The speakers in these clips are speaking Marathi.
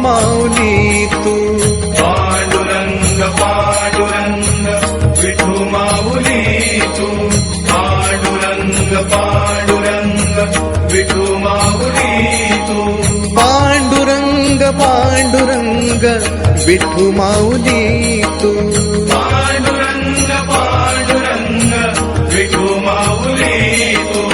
माऊली तू पांडुरंग पांडुरंग विठू माऊली तू पांडुरंग पांडुरंग विठू माऊली तू पांडुरंग पांडुरंग विठू माऊली तू पांडुरंग पांडुरंग विठू माऊली तू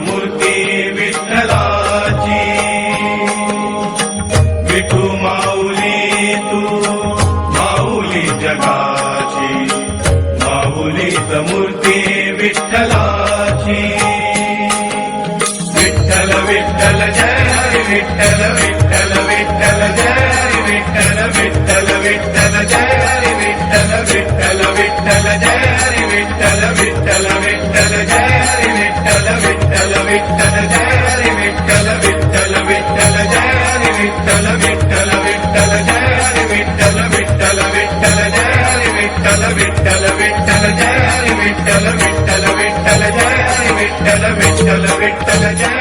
मूर्ती विठ्ठलाची विठू माऊली तू माऊली जगाची माऊलीत मूर्ती विठ्ठलाची विठ्ठल विठ्ठल जय हरी विठ्ठल विठ्ठल विठ्ठल जय हरी विठ्ठल विठ्ठल विठ्ठल जय हरी विठ्ठल विठ्ठल विठ्ठल जय हरी विठ्ठल विठ्ठल विठ्ठल जय हरी विठ्ठल विठ्ठल विठ्ठल जय हरी विठ्ठल विठ्ठल विठ्ठल जय हरी विठ्ठल विठ्ठल विठ्ठल जय हरी विठ्ठल विठ्ठल विठ्ठल जय हरी विठ्ठल विठ्ठल विठ्ठल जय हरी विठ्ठल विठ्ठल विठ्ठल जय हरी विठ्ठल विठ्ठल विठ्ठल जय